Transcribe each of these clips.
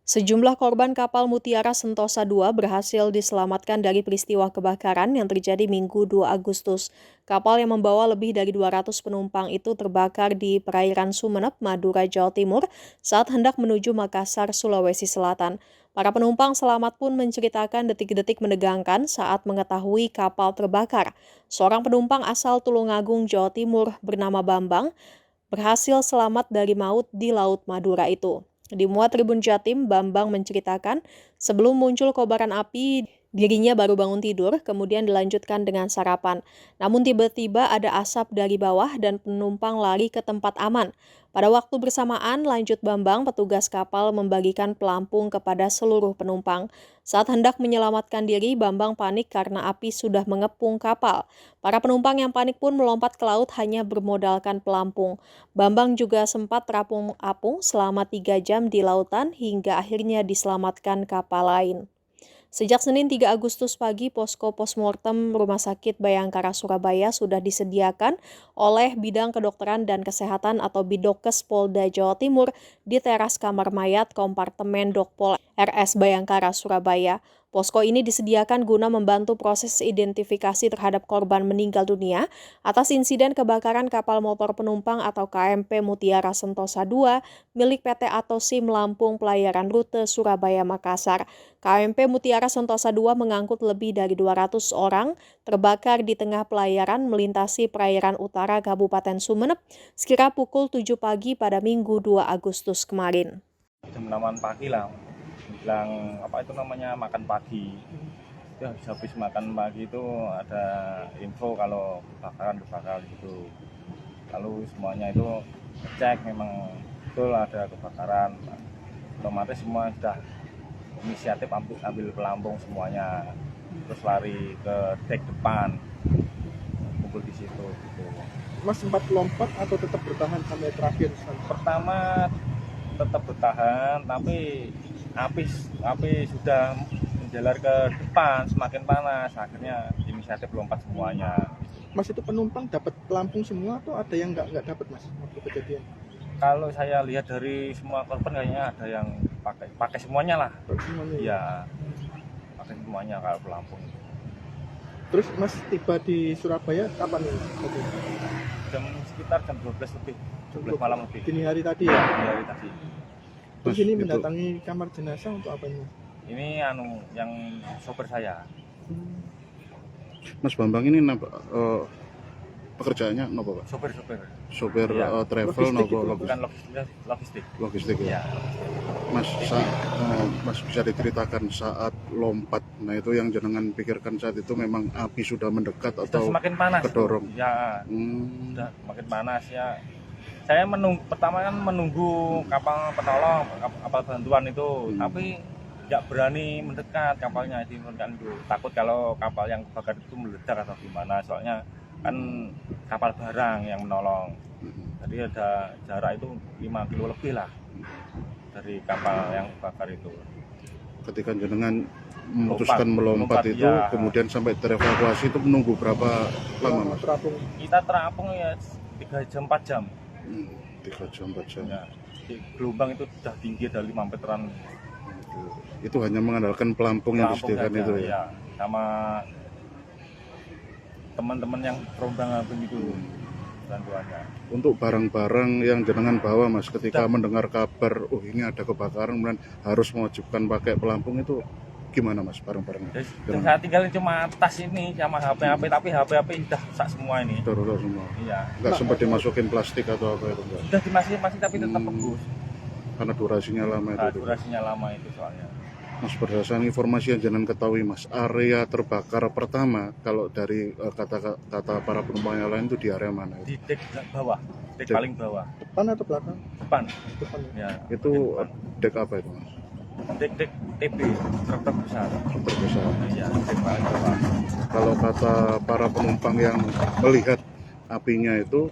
Sejumlah korban kapal Mutiara Sentosa II berhasil diselamatkan dari peristiwa kebakaran yang terjadi Minggu 2 Agustus. Kapal yang membawa lebih dari 200 penumpang itu terbakar di perairan Sumeneb, Madura, Jawa Timur saat hendak menuju Makassar, Sulawesi Selatan. Para penumpang selamat pun menceritakan detik-detik menegangkan saat mengetahui kapal terbakar. Seorang penumpang asal Tulungagung, Jawa Timur bernama Bambang berhasil selamat dari maut di Laut Madura itu. Di Muat Tribun Jatim, Bambang menceritakan sebelum muncul kobaran api, dirinya baru bangun tidur, kemudian dilanjutkan dengan sarapan. Namun tiba-tiba ada asap dari bawah dan penumpang lari ke tempat aman. Pada waktu bersamaan, lanjut Bambang, petugas kapal membagikan pelampung kepada seluruh penumpang. Saat hendak menyelamatkan diri, Bambang panik karena api sudah mengepung kapal. Para penumpang yang panik pun melompat ke laut hanya bermodalkan pelampung. Bambang juga sempat terapung-apung selama 3 jam di lautan hingga akhirnya diselamatkan kapal lain. Sejak Senin 3 Agustus pagi, posko postmortem Rumah Sakit Bayangkara Surabaya sudah disediakan oleh Bidang Kedokteran dan Kesehatan atau Bidokes Polda Jawa Timur di teras kamar mayat kompartemen Dokpol RS Bayangkara Surabaya. Posko ini disediakan guna membantu proses identifikasi terhadap korban meninggal dunia atas insiden kebakaran kapal motor penumpang atau KMP Mutiara Sentosa II milik PT Atosim Lampung Pelayaran Rute Surabaya Makassar. KMP Mutiara Sentosa II mengangkut lebih dari 200 orang terbakar di tengah pelayaran melintasi perairan utara Kabupaten Sumeneb sekira pukul 7 pagi pada Minggu 2 Agustus kemarin. Jam 8 pagi lah, bilang apa itu namanya makan pagi. Ya habis makan pagi itu ada info kalau kebakaran gitu. Lalu semuanya itu cek memang betul ada kebakaran. Otomatis semua sudah inisiatif ambil pelampung semuanya. Terus lari ke dek depan, kumpul di situ gitu. Mas sempat lompat atau tetap bertahan sampai terakhir? Pertama tetap bertahan, tapi api sudah menjalar ke depan, semakin panas, akhirnya inisiatif lompat semuanya. Mas itu penumpang dapat pelampung semua atau ada yang nggak dapat mas waktu kejadian? Kalau saya lihat dari semua korban kayaknya ada yang pakai semuanya lah. Semuanya. Iya, pakai semuanya kalau pelampung. Terus mas tiba di Surabaya kapan ini? Sekitar jam 12 lebih, 12 malam lebih. Dini hari tadi ya? Dini hari tadi. Terus ini mendatangi kamar jenazah untuk apa ini? Ini yang sopir saya. Mas Bambang ini pekerjaannya nopo Pak? Sopir ya. Travel nopo Bukan logistik ya. Mas bisa diceritakan saat lompat, nah itu yang jenengan pikirkan saat itu memang api sudah mendekat sudah atau semakin panas kedorong? Ya, sudah semakin panas ya. Saya pertama kan menunggu kapal penolong, kapal bantuan itu, tapi nggak berani mendekat kapalnya itu, takut kalau kapal yang kebakar itu meledak atau gimana, soalnya kan kapal barang yang menolong. Jadi ada jarak itu 5 kilo lebih lah dari kapal yang kebakar itu. Ketika jenengan memutuskan melompat itu ya. Kemudian sampai terevakuasi itu menunggu berapa lama Mas? Kita terapung ya 3 jam 4 jam. 3 jam 4 jam ya. Gelombang itu sudah tinggi, ada 5 meteran. Itu hanya mengandalkan pelampung yang disediakan itu ya? Sama teman-teman yang rombongan begitu bantuannya. Untuk barang-barang yang jenengan bawa Mas ketika mendengar kabar ini ada kebakaran kemudian harus mewajibkan pakai pelampung, itu gimana Mas barang-barangnya? Saya tinggalin cuma tas ini sama HP, tapi HP udah rusak semua ini. Udah rusak semua? Iya. Nggak sempat dimasukin plastik atau apa itu enggak? Sudah dimasukin plastik tapi tetap bagus. Karena durasinya lama itu? Durasinya lama itu soalnya. Mas, berdasarkan informasi yang jenengan ketahui Mas, area terbakar pertama kalau dari kata para penumpang yang lain itu di area mana? Di dek bawah, dek paling bawah. Depan atau belakang? Depan. Ya. Itu dek apa itu Mas? Dek TB, truk besar. Iya, dek paling bawah. Kalau kata para penumpang yang melihat apinya itu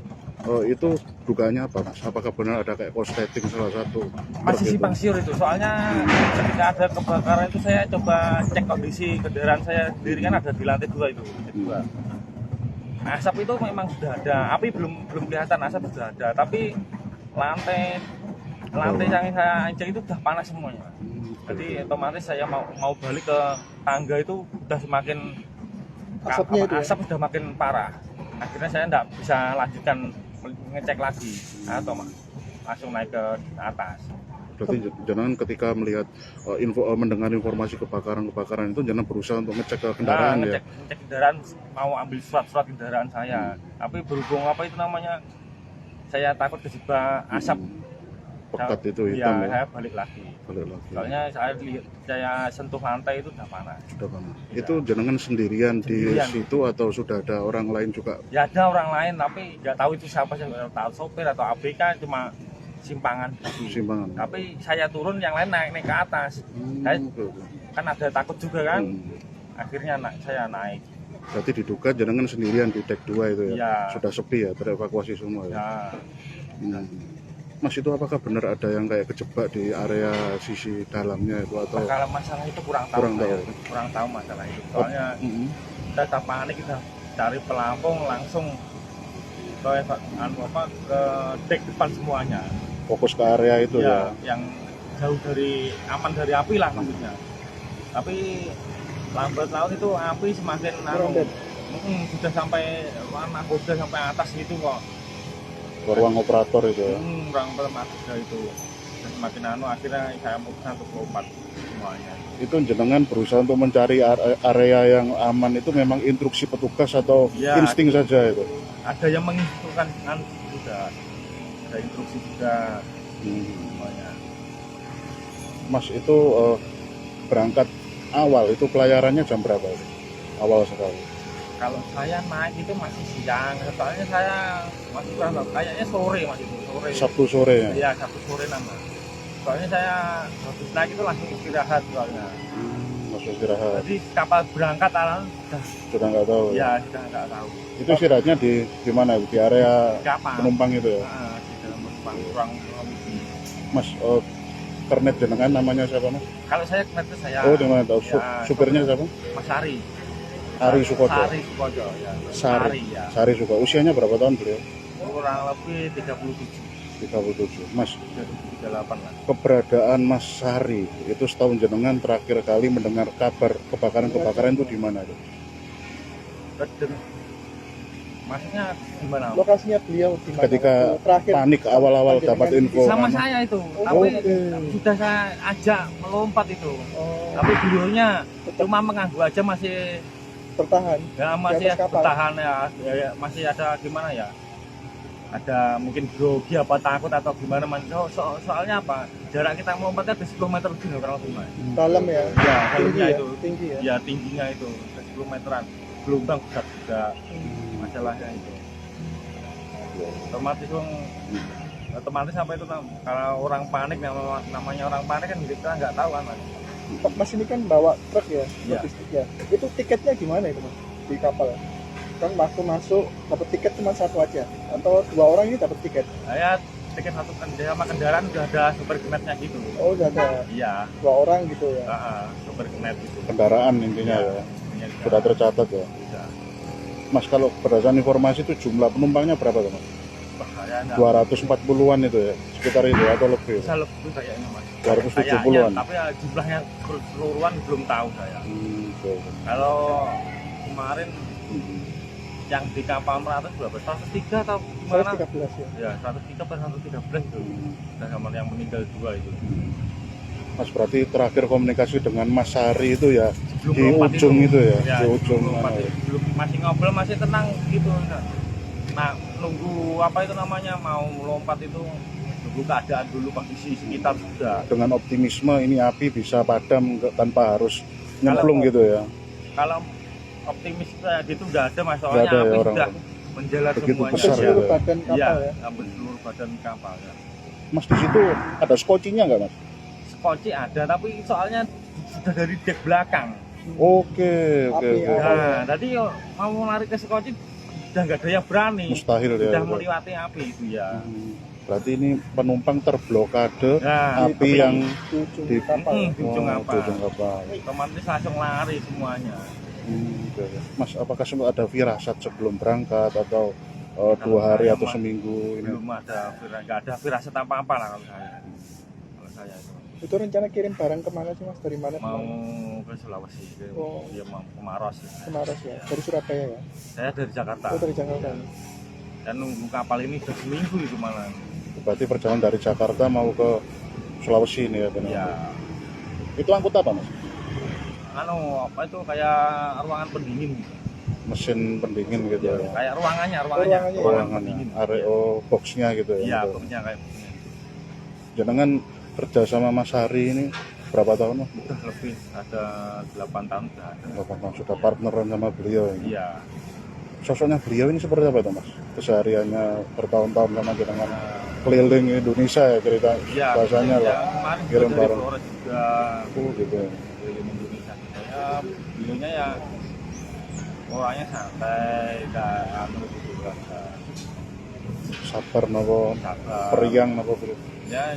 dugaannya apa Mas? Apakah benar ada kayak korsleting salah satu? Masih simpang siur itu, soalnya ketika ada kebakaran itu saya coba cek kondisi kendaraan saya sendiri, kan ada di lantai 2 itu. Asap itu memang sudah ada, api belum kelihatan, asap sudah ada, tapi lantai lantai yang saya injak itu udah panas semuanya. Jadi otomatis saya mau balik ke tangga itu udah semakin Asapnya itu ya? asap udah makin parah. Akhirnya saya nggak bisa lanjutkan ngecek lagi atau langsung naik ke atas. Berarti jenengan ketika melihat mendengar informasi kebakaran itu jenengan berusaha untuk ngecek ke kendaraan ya. Ngecek kendaraan, mau ambil surat kendaraan saya. Tapi berhubung apa itu namanya, saya takut kejebak asap. Pekat itu Iya, hitam ya. saya balik lagi. Soalnya saya sentuh lantai itu udah panas. Sudah panas. Iya. Itu jenengan sendirian di Sendirian. situ atau sudah ada orang lain juga? Ya ada orang lain tapi nggak tahu itu siapa, saya nggak tahu sopir atau ABK, cuma simpangan gitu. Simpangan. Tapi saya turun, yang lain naik ke atas. Saya Oke. kan ada takut juga kan. Hmm. Akhirnya saya naik. Berarti diduga jenengan sendirian di deck 2 itu ya? Iya. Sudah sepi ya, terevakuasi semua ya? Ya, Mas, itu apakah benar ada yang kayak kejebak di area sisi dalamnya itu atau? kalau masalah itu kurang tahu. Kurang saya. tahu. Kurang tahu masalah itu. Soalnya kita panik, kita cari pelampung langsung ke ke deck depan semuanya. Fokus ke area itu ya? Yang jauh dari aman dari api lah maksudnya. Tapi lambat laun itu api semakin sudah sampai nakoda sampai atas gitu kok. Ke ruang operator itu ya? Ruang operator itu. Dan semakin akhirnya saya memutuskan untuk lompat semuanya. Itu jenengan berusaha untuk mencari area yang aman itu memang instruksi petugas atau Ya, insting saja itu? ada yang menginstruksikan juga, ada instruksi juga semuanya. Mas, itu berangkat awal itu pelayarannya jam berapa itu? Awal sekali. Kalau saya naik itu masih siang, soalnya saya masih kurang tahu, kayaknya sore sore. Sabtu sore ya? Iya, Sabtu sore nama. Soalnya saya habis naik itu langsung istirahat soalnya. Masuk istirahat. Jadi kapal berangkat Sudah nggak tahu. ya sudah nggak tahu. Itu istirahatnya di mana? Di area Kapan? penumpang itu ya? Di dalam penumpang kurang lebih. Mas, kernet jenengan namanya siapa Mas? Kalau saya kena itu saya. Oh, di mana tahu? Ya, Supirnya siapa? Mas Ari. Ari Sukojo. Sari Sukojo ya. Sari. Ya. Sari Sukojo. Usianya berapa tahun beliau? Kurang lebih 37. 37. Mas, 38 lah. keberadaan Mas Sari itu setahun jenengan terakhir kali mendengar kabar kebakaran itu di mana itu? Maksudnya gimana? Lokasinya beliau di mana? Ketika Waktu terakhir panik awal-awal dapat info. Sama kan? saya itu, Oh, tapi sudah saya ajak melompat itu. Oh, Tapi beliaunya cuma mengganggu aja, masih bertahan. ya masih Di atas kapal. bertahan ya, masih ada gimana ya? Ada mungkin grogi apa takut atau gimana soalnya apa? Jarak kita melompatnya di 10 meter lebih kurang lebih. Mas. Dalam ya. Ya, Tinggi dalamnya ya. itu. Tinggi ya. Ya tingginya itu 10 meteran. Gelombang besar juga masalahnya itu. Otomatis apa itu kalau orang panik, namanya orang panik kan kita nggak tahu kan Mas. Mas ini kan bawa truk ya, Iya. logistik ya. Itu tiketnya gimana itu Mas di kapal? Kan waktu masuk dapat tiket cuma satu aja atau dua orang ini dapat tiket? Saya tiket satu kendaraan udah ada super genetnya gitu. Oh, udah ada Iya, dua orang gitu ya. super genet gitu. Kendaraan intinya ya. Sudah tercatat ya. Bisa. Mas, kalau berdasarkan informasi itu jumlah penumpangnya berapa tuh Mas? Saya enggak 240-an itu ya, sekitar itu atau lebih? bisa lebih kayaknya Mas. 270-an. Tapi ya jumlahnya keseluruhan belum tahu saya. Oke. Kalau kemarin yang di kapal Meratus berapa? 103 atau gimana? 113 ya. Ya, 103 atau 113 itu. Dan sama yang meninggal 2 itu. Mas, berarti terakhir komunikasi dengan Mas Sari itu ya Sebelum di lompat ujung itu ya, Ya, di ujung sebelum lompat mana ya? itu. Belum, masih ngobrol, masih tenang gitu. Nah, nunggu apa itu namanya, mau lompat itu nunggu keadaan dulu kondisi sekitar sudah. Dengan optimisme ini api bisa padam tanpa harus nyemplung gitu ya. Kalau optimis kayak gitu nggak ada Mas, Nggak soalnya ada ya api orang. sudah menjalar Begitu semuanya. besar Hampir seluruh ya. badan Iya, kapal ya. hampir seluruh badan kapal ya. Mas, di situ ada skocinya nggak Mas? Skoci ada, tapi soalnya sudah dari dek belakang. Oke. Api ya. Nah, tadi mau lari ke skoci udah nggak ada yang berani. Mustahil ya. Sudah melewati api itu ya. Berarti ini penumpang terblokade Nah, api yang Di ujung di kapal. di ujung Oh, apa? di ujung kapal. Otomatis langsung lari semuanya. Oke. Mas, apakah sempat ada firasat sebelum berangkat atau 2 hari saya atau mah seminggu ini. belum ada nggak ada firasat apa-apa lah kalau saya itu Itu rencana kirim barang kemana sih Mas? Dari mana? mau Kemana? ke Sulawesi Oh. dia mau ke Maros ya. Kemarin ya. Dari Surabaya ya. Saya dari Jakarta Oh, dari Jakarta. dan nunggu kapal ini udah seminggu itu malah Berarti perjalanan dari Jakarta mau ke Sulawesi ini ya, Bang? ya Itu angkut apa, Mas? apa itu kayak ruangan pendingin gitu. Mesin pendingin gitu ya. Kayak ruangannya Ruangannya. ruangan pendingin Areo boxnya gitu ya. iya gitu. pokoknya kayak begini. Jangan kerja sama Mas Hari ini berapa tahun, Mas? Udah lebih ada 8 tahun udah ada 8 tahun sudah partneran sama beliau ini. iya Sosoknya beliau ini seperti apa tuh, Mas? Kesehariannya bertahun-tahun sama dengan keliling Indonesia ya cerita iya bahasanya ya, lah. kemarin Kirim juga dari barang. Flores juga Gitu ya. keliling Indonesia ya beliaunya ya orangnya santai dan gitu lah Sabar nopo sabar periang nopo beliau. ya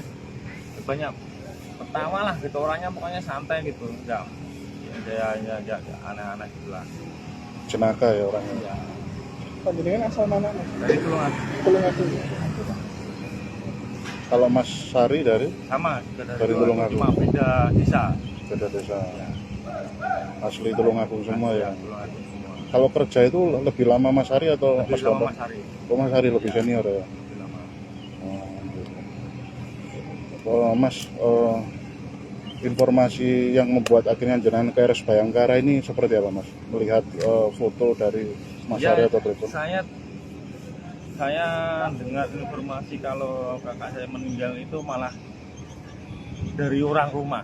banyak pertama lah gitu orangnya pokoknya santai gitu enggak ya aneh-aneh gitu lah Jenaka ya orangnya. ya Panjenengan asal mana Mas? dari Tulungagung Tulungagung. Kalau Mas Sari dari sama juga Dari Tulungagung. cuma beda desa beda desa. ya, Asli Tulungagung semua ya. Tulungagung semua Kalau kerja itu lebih lama Mas Sari atau lebih Mas lama Bambang? Mas Hari Oh, Mas Sari lebih senior ya. lebih lama Oh, Mas, informasi yang membuat akhirnya jenengan ke RS Bayangkara ini seperti apa, Mas? Melihat foto dari Mas Ya, Sari atau telepon? saya dengar informasi kalau kakak saya meninggal itu malah dari orang rumah.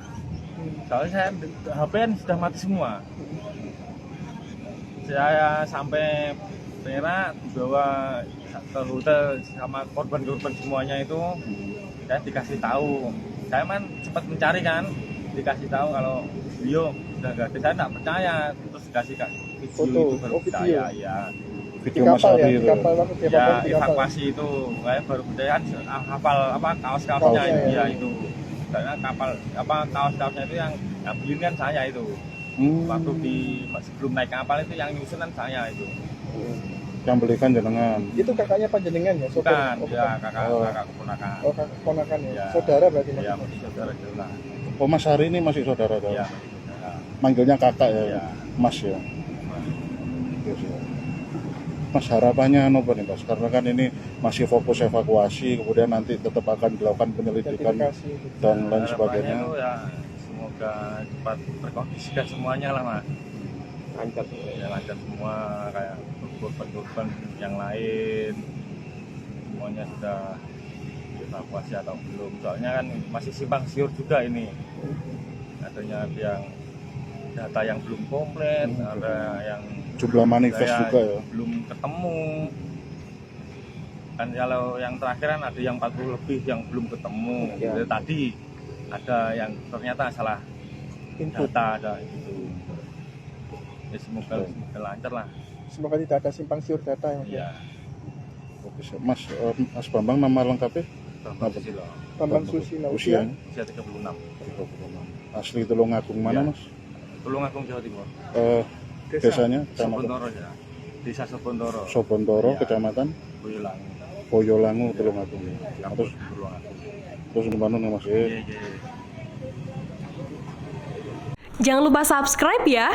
Soalnya saya HP sudah mati semua. Saya sampai Perak dibawa ke hotel sama korban-korban semuanya itu saya dikasih tahu. Saya kan sempat mencari kan, dikasih tahu kalau beliau udah nggak ada. Saya nggak percaya, terus dikasih video Foto, itu baru video. percaya ya. Di Video Mas kapal ya, Sari di itu. kapal waktu dia Ya kapal di kapal. evakuasi itu saya baru percaya kan hafal apa kaos-kaosnya Kaosnya, itu ya. ya itu karena kapal apa kaos-kaosnya itu yang beliin kan saya itu waktu di sebelum naik kapal itu yang nyusun kan saya itu Yang belikan jenengan. Itu kakaknya panjenengan ya? bukan Oh, ya bukan. kakak keponakan Oh, kakak ponakan ya? Ya. Saudara berarti Mas? ya masih saudara jelas Oh, Mas Sari ini masih saudara tuh? ya masih saudara Manggilnya kakak ya? ya Mas ya? Yes, ya. Mas harapannya apa nih, Mas? Karena kan ini masih fokus evakuasi, kemudian nanti tetap akan dilakukan penyelidikan Identifikasi gitu. dan lain Harapannya sebagainya. itu ya semoga cepat terkondisikan semuanya lah mas lancar ya lancar semua kayak korban-korban yang lain semuanya sudah dievakuasi atau belum soalnya kan masih simpang siur juga ini adanya yang data yang belum komplit ada yang Jumlah manifest saya juga ya? belum ketemu kan kalau yang terakhir kan ada yang 40 lebih yang belum ketemu Ya. dari tadi ada yang ternyata salah Input. data ada itu ya semoga lancar lah Semoga tidak ada simpang siur data ya. ya Oke, siap. Mas, Mas Bambang nama lengkapnya? Bambang Apa? Susilo Bambang Susilo. Usianya? usia 36 Asli Tulungagung mana, Ya. Mas? Tulungagung Jawa Timur Desanya? Kecamatan Sobontoro ya desa Sobontoro Sobontoro, Ya. Kecamatan Boyolangu Boyolangu, Tulungagung. kampus Tulungagung Terus di mana nih, Mas? iya iya Jangan lupa subscribe ya.